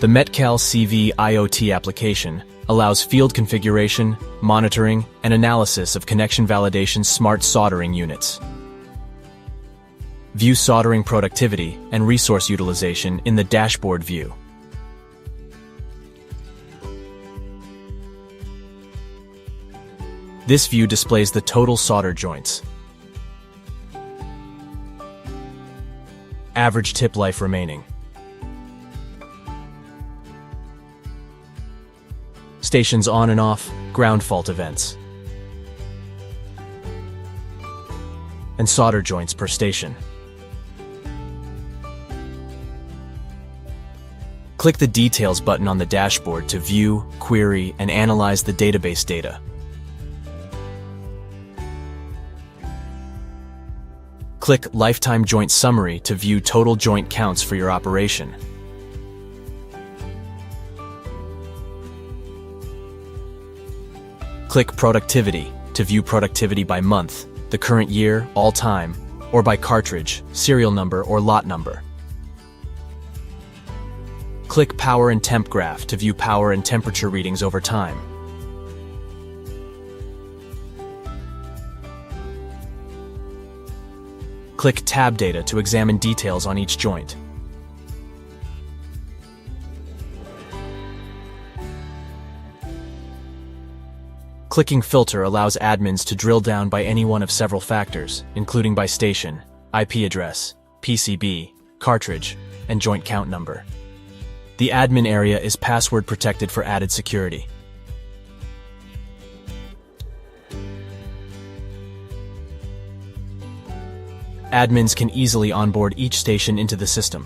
The Metcal CV-IOT application allows field configuration, monitoring, and analysis of connection validation smart soldering units. View soldering productivity and resource utilization in the dashboard view. This view displays the total solder joints, average tip life remaining, stations on and off, ground fault events, and solder joints per station. Click the Details button on the dashboard to view, query, and analyze the database data. Click Lifetime Joint Summary to view total joint counts for your operation. Click Productivity to view productivity by month, the current year, all time, or by cartridge, serial number, or lot number. Click Power and Temp Graph to view power and temperature readings over time. Click Tab Data to examine details on each joint. Clicking Filter allows admins to drill down by any one of several factors, including by station, IP address, PCB, cartridge, and joint count number. The admin area is password protected for added security. Admins can easily onboard each station into the system.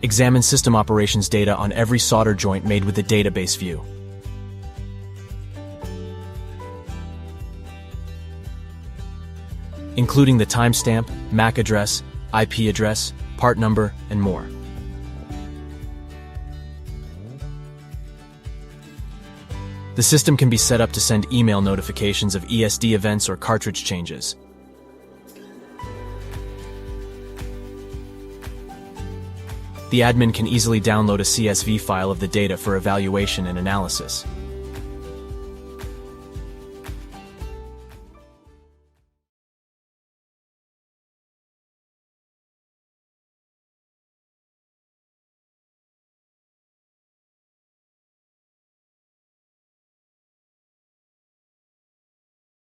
Examine system operations data on every solder joint made with the database view. Including the timestamp, MAC address, IP address, part number, and more. The system can be set up to send email notifications of ESD events or cartridge changes. The admin can easily download a CSV file of the data for evaluation and analysis.